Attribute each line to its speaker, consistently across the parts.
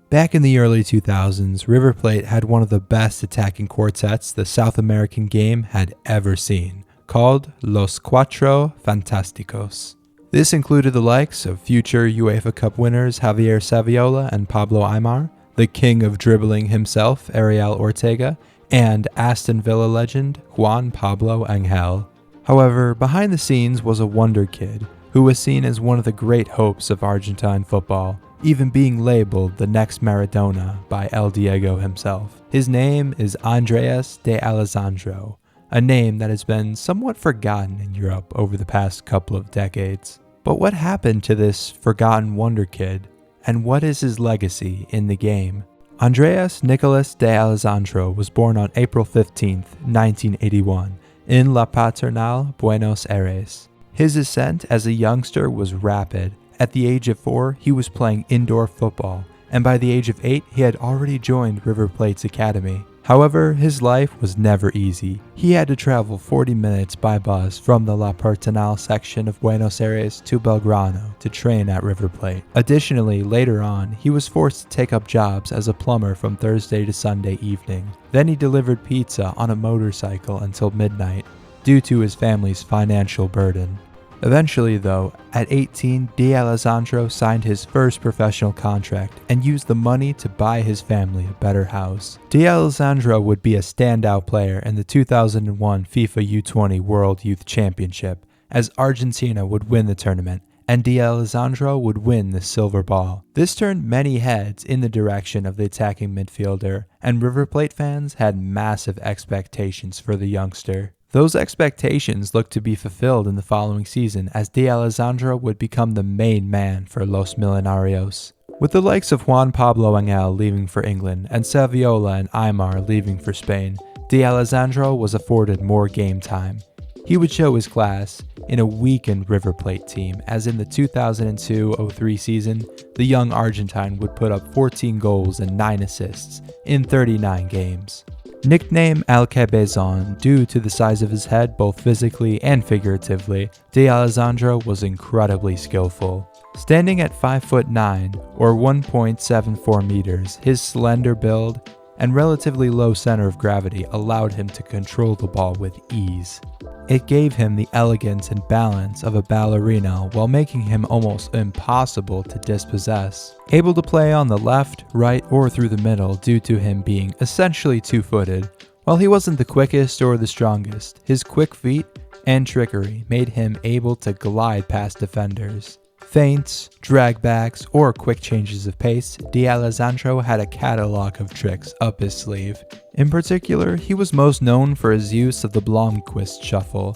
Speaker 1: Back in the early 2000s, River Plate had one of the best attacking quartets the South American game had ever seen, called Los Cuatro Fantásticos. This included the likes of future UEFA Cup winners Javier Saviola and Pablo Aimar, the king of dribbling himself, Ariel Ortega, and Aston Villa legend Juan Pablo Angel. However, behind the scenes was a wonder kid who was seen as one of the great hopes of Argentine football, even being labeled the next Maradona by El Diego himself. His name is Andreas de Alessandro, a name that has been somewhat forgotten in Europe over the past couple of decades. But what happened to this forgotten wonder kid, and what is his legacy in the game? Andreas Nicolas de Alessandro was born on April 15, 1981, in La Paternal, Buenos Aires. His ascent as a youngster was rapid. At the age of 4, he was playing indoor football, and by the age of 8, he had already joined River Plate's academy. However, his life was never easy. He had to travel 40 minutes by bus from the La Paternal section of Buenos Aires to Belgrano to train at River Plate. Additionally, later on, he was forced to take up jobs as a plumber from Thursday to Sunday evening. Then he delivered pizza on a motorcycle until midnight, due to his family's financial burden. Eventually, though, at 18, De Alessandro signed his first professional contract and used the money to buy his family a better house. De Alessandro would be a standout player in the 2001 FIFA U20 World Youth Championship, as Argentina would win the tournament, and De Alessandro would win the silver ball. This turned many heads in the direction of the attacking midfielder, and River Plate fans had massive expectations for the youngster. Those expectations looked to be fulfilled in the following season, as De Alessandro would become the main man for Los Millonarios. With the likes of Juan Pablo Angel leaving for England and Saviola and Aimar leaving for Spain, De Alessandro was afforded more game time. He would show his class in a weakened River Plate team, as in the 2002-03 season, the young Argentine would put up 14 goals and 9 assists in 39 games. Nicknamed El Cabezon due to the size of his head both physically and figuratively, De Alessandro was incredibly skillful. Standing at 5'9" or 1.74 meters, his slender build and relatively low center of gravity allowed him to control the ball with ease. It gave him the elegance and balance of a ballerina while making him almost impossible to dispossess. Able to play on the left, right, or through the middle due to him being essentially two-footed. While he wasn't the quickest or the strongest, his quick feet and trickery made him able to glide past defenders. Feints, dragbacks, or quick changes of pace, De Alessandro had a catalog of tricks up his sleeve. In particular, he was most known for his use of the Blomqvist shuffle,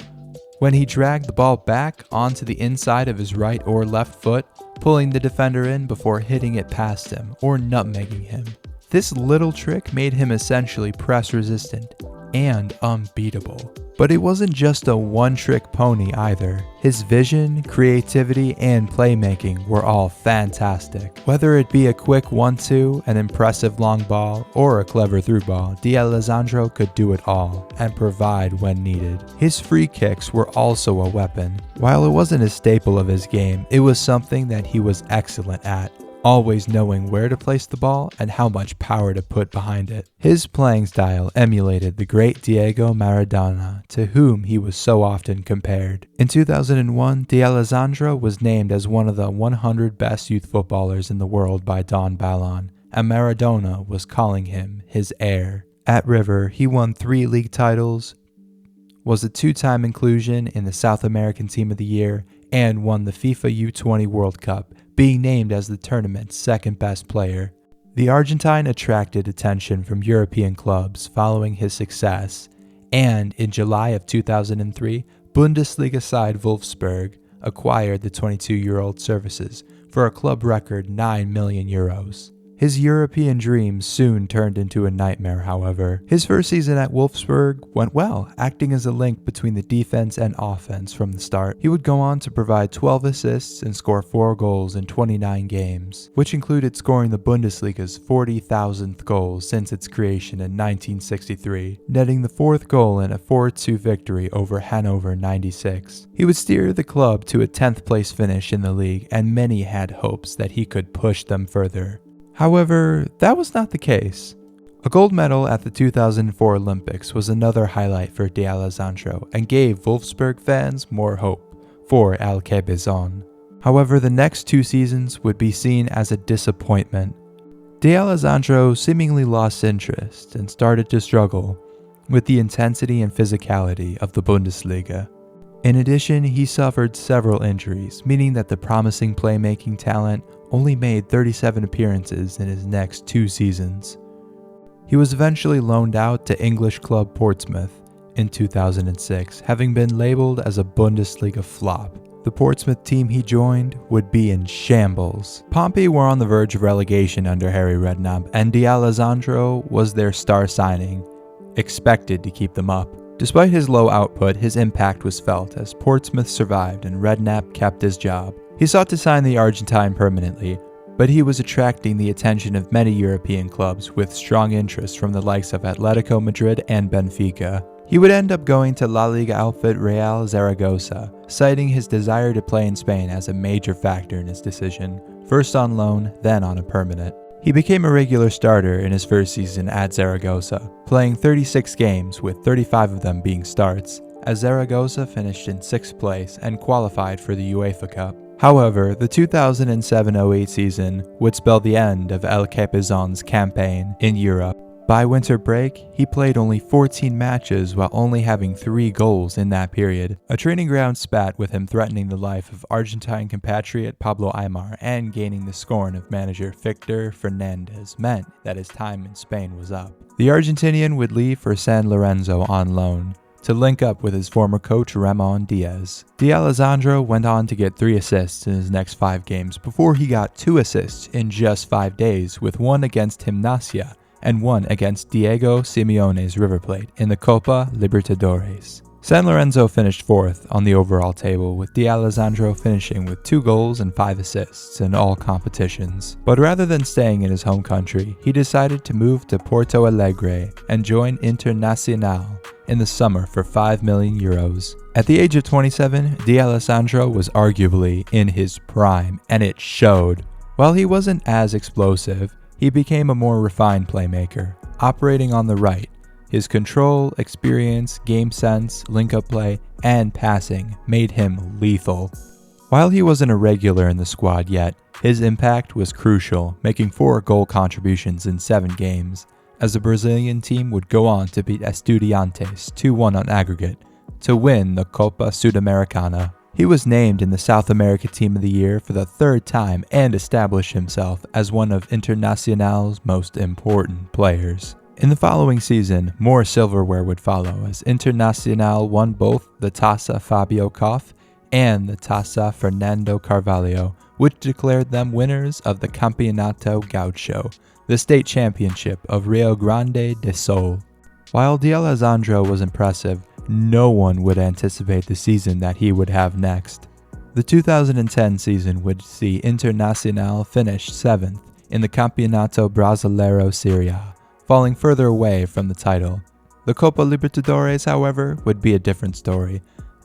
Speaker 1: when he dragged the ball back onto the inside of his right or left foot, pulling the defender in before hitting it past him or nutmegging him. This little trick made him essentially press resistant and unbeatable. But he wasn't just a one-trick pony either. His vision, creativity, and playmaking were all fantastic. Whether it be a quick 1-2, an impressive long ball, or a clever through ball, De Alessandro could do it all and provide when needed. His free kicks were also a weapon. While it wasn't a staple of his game, it was something that he was excellent at, always knowing where to place the ball and how much power to put behind it. His playing style emulated the great Diego Maradona, to whom he was so often compared. In 2001, De Alessandro was named as one of the 100 best youth footballers in the world by Don Ballon, and Maradona was calling him his heir. At River, he won 3 league titles, was a 2-time inclusion in the South American Team of the Year, and won the FIFA U20 World Cup, being named as the tournament's second best player. The Argentine attracted attention from European clubs following his success, and in July of 2003, Bundesliga side Wolfsburg acquired the 22-year-old services for a club record €9 million. His European dreams soon turned into a nightmare, however. His first season at Wolfsburg went well, acting as a link between the defense and offense from the start. He would go on to provide 12 assists and score 4 goals in 29 games, which included scoring the Bundesliga's 40,000th goal since its creation in 1963, netting the 4th goal in a 4-2 victory over Hannover 96. He would steer the club to a 10th place finish in the league, and many had hopes that he could push them further. However, that was not the case. A gold medal at the 2004 Olympics was another highlight for D'Alessandro and gave Wolfsburg fans more hope for Alcaezon. However, the next 2 seasons would be seen as a disappointment. D'Alessandro seemingly lost interest and started to struggle with the intensity and physicality of the Bundesliga. In addition, he suffered several injuries, meaning that the promising playmaking talent only made 37 appearances in his next 2 seasons. He was eventually loaned out to English club Portsmouth in 2006, having been labeled as a Bundesliga flop. The Portsmouth team he joined would be in shambles. Pompey were on the verge of relegation under Harry Redknapp, and D'Alessandro was their star signing, expected to keep them up. Despite his low output, his impact was felt as Portsmouth survived and Redknapp kept his job. He sought to sign the Argentine permanently, but he was attracting the attention of many European clubs with strong interest from the likes of Atletico Madrid and Benfica. He would end up going to La Liga outfit Real Zaragoza, citing his desire to play in Spain as a major factor in his decision, first on loan, then on a permanent. He became a regular starter in his first season at Zaragoza, playing 36 games with 35 of them being starts, as Zaragoza finished in 6th place and qualified for the UEFA Cup. However, the 2007-08 season would spell the end of Alcaezon's campaign in Europe. By winter break, he played only 14 matches while only having 3 goals in that period. A training ground spat with him threatening the life of Argentine compatriot Pablo Aimar and gaining the scorn of manager Victor Fernandez meant that his time in Spain was up. The Argentinian would leave for San Lorenzo on loan to link up with his former coach Ramon Diaz. D'Alessandro went on to get 3 assists in his next 5 games before he got 2 assists in just 5 days, with 1 against Gimnasia and 1 against Diego Simeone's River Plate in the Copa Libertadores. San Lorenzo finished 4th on the overall table, with D'Alessandro finishing with 2 goals and 5 assists in all competitions. But rather than staying in his home country, he decided to move to Porto Alegre and join Internacional in the summer for €5 million. At the age of 27, D'Alessandro was arguably in his prime, and it showed. While he wasn't as explosive, he became a more refined playmaker, operating on the right. His control, experience, game sense, link-up play, and passing made him lethal. While he wasn't a regular in the squad yet, his impact was crucial, making 4 goal contributions in 7 games, as the Brazilian team would go on to beat Estudiantes 2-1 on aggregate to win the Copa Sudamericana. He was named in the South America Team of the Year for the 3rd time and established himself as one of Internacional's most important players. In the following season, more silverware would follow as Internacional won both the Taça Fabio Koff and the Taça Fernando Carvalho, which declared them winners of the Campeonato Gaucho, the state championship of Rio Grande do Sul. While D'Alessandro was impressive, no one would anticipate the season that he would have next. The 2010 season would see Internacional finish 7th in the Campeonato Brasileiro Serie A, falling further away from the title. The Copa Libertadores, however, would be a different story.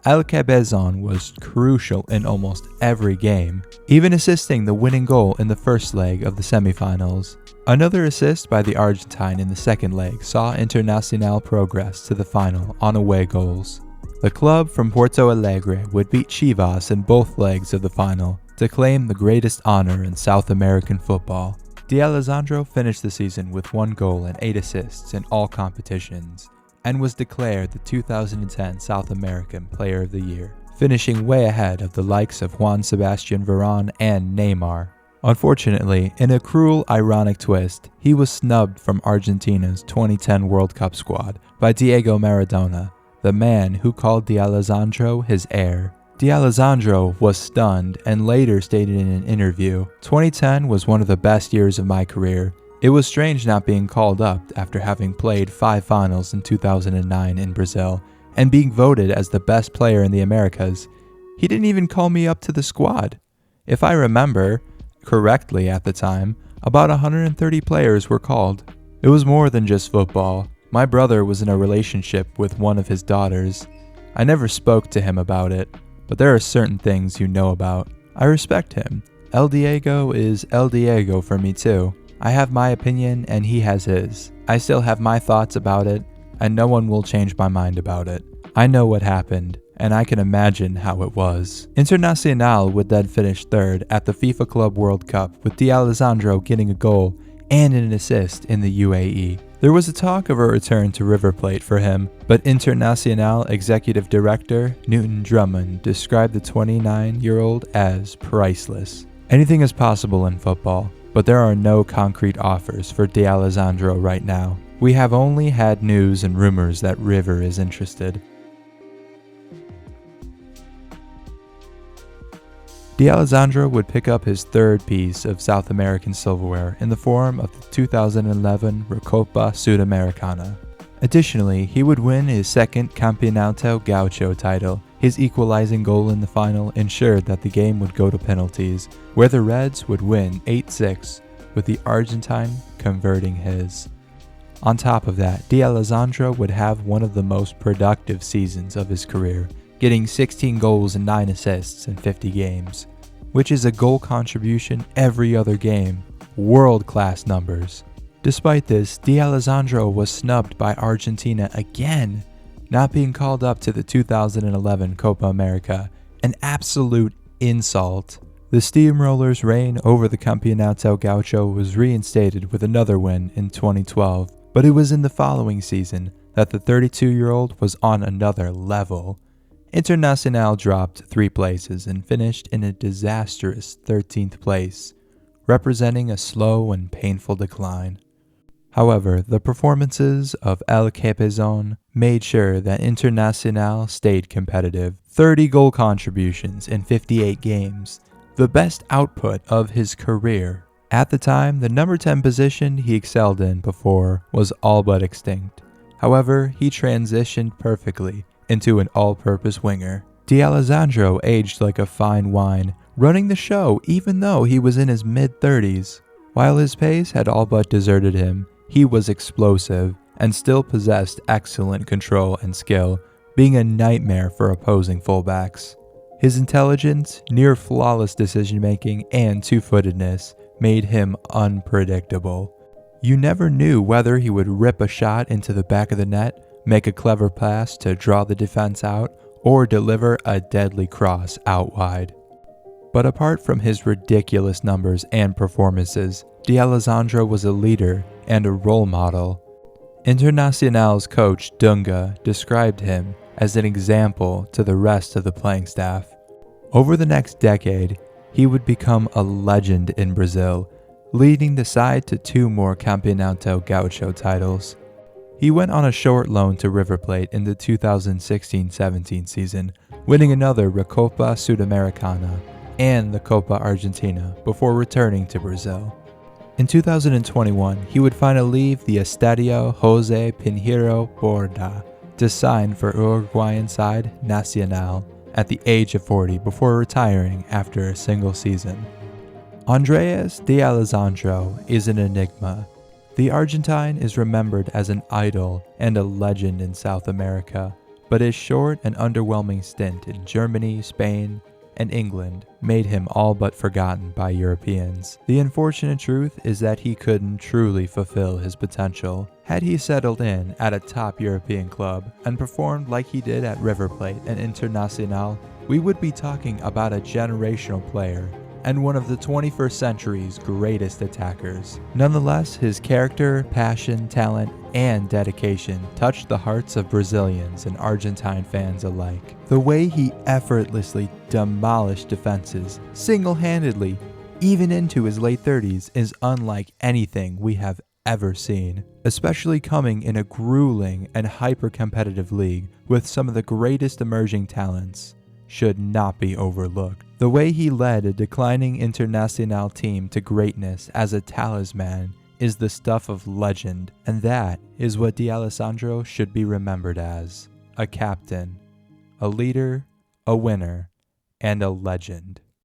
Speaker 1: Alcaezon was crucial in almost every game, even assisting the winning goal in the first leg of the semifinals. Another assist by the Argentine in the second leg saw Internacional progress to the final on away goals. The club from Porto Alegre would beat Chivas in both legs of the final to claim the greatest honor in South American football. D'Alessandro finished the season with 1 goal and 8 assists in all competitions, and was declared the 2010 South American Player of the Year, finishing way ahead of the likes of Juan Sebastian Veron and Neymar. Unfortunately, in a cruel, ironic twist, he was snubbed from Argentina's 2010 World Cup squad by Diego Maradona, the man who called D'Alessandro his heir. D'Alessandro was stunned and later stated in an interview, "2010 was one of the best years of my career. It was strange not being called up after having played 5 finals in 2009 in Brazil and being voted as the best player in the Americas. He didn't even call me up to the squad. If I remember correctly at the time, about 130 players were called. It was more than just football. My brother was in a relationship with one of his daughters. I never spoke to him about it, but there are certain things you know about. I respect him. El Diego is El Diego for me too. I have my opinion and he has his. I still have my thoughts about it, and no one will change my mind about it. I know what happened, and I can imagine how it was. Internacional would then finish third at the FIFA Club World Cup, with D'Alessandro getting a goal and an assist in the UAE. There was a talk of a return to River Plate for him, but Internacional Executive Director Newton Drummond described the 29-year-old as priceless. Anything is possible in football, but there are no concrete offers for D'Alessandro right now. We have only had news and rumors that River is interested. D'Alessandro would pick up his third piece of South American silverware in the form of the 2011 Recopa Sudamericana. Additionally, he would win his second Campeonato Gaucho title. His equalizing goal in the final ensured that the game would go to penalties, where the Reds would win 8-6, with the Argentine converting his. On top of that, D'Alessandro would have one of the most productive seasons of his career, getting 16 goals and 9 assists in 50 games, which is a goal contribution every other game. World-class numbers. Despite this, D'Alessandro was snubbed by Argentina again, not being called up to the 2011 Copa America, an absolute insult. The Steamrollers' reign over the Campeonato Gaucho was reinstated with another win in 2012, but it was in the following season that the 32-year-old was on another level. Internacional dropped 3 places and finished in a disastrous 13th place, representing a slow and painful decline. However, the performances of El Capizón made sure that Internacional stayed competitive. 30 goal contributions in 58 games, the best output of his career. At the time, the number 10 position he excelled in before was all but extinct. However, he transitioned perfectly into an all-purpose winger. D'Alessandro aged like a fine wine, running the show even though he was in his mid-30s. While his pace had all but deserted him, he was explosive and still possessed excellent control and skill, being a nightmare for opposing fullbacks. His intelligence, near-flawless decision-making, and two-footedness made him unpredictable. You never knew whether he would rip a shot into the back of the net, make a clever pass to draw the defense out, or deliver a deadly cross out wide. But apart from his ridiculous numbers and performances, D'Alessandro was a leader and a role model. Internacional's coach Dunga described him as an example to the rest of the playing staff. Over the next decade, he would become a legend in Brazil, leading the side to 2 more Campeonato Gaucho titles. He went on a short loan to River Plate in the 2016-17 season, winning another Recopa Sudamericana and the Copa Argentina before returning to Brazil. In 2021, he would finally leave the Estadio José Pinheiro Borda to sign for Uruguayan side Nacional at the age of 40 before retiring after a single season. Andrés D'Alessandro is an enigma. The Argentine is remembered as an idol and a legend in South America, but his short and underwhelming stint in Germany, Spain, and England made him all but forgotten by Europeans. The unfortunate truth is that he couldn't truly fulfill his potential. Had he settled in at a top European club and performed like he did at River Plate and Internacional, we would be talking about a generational player and one of the 21st century's greatest attackers. Nonetheless, his character, passion, talent, and dedication touched the hearts of Brazilians and Argentine fans alike. The way he effortlessly demolished defenses, single-handedly, even into his late 30s, is unlike anything we have ever seen, especially coming in a grueling and hyper-competitive league with some of the greatest emerging talents. Should not be overlooked. The way he led a declining Internacional team to greatness as a talisman is the stuff of legend, and that is what D'Alessandro should be remembered as: a captain, a leader, a winner, and a legend.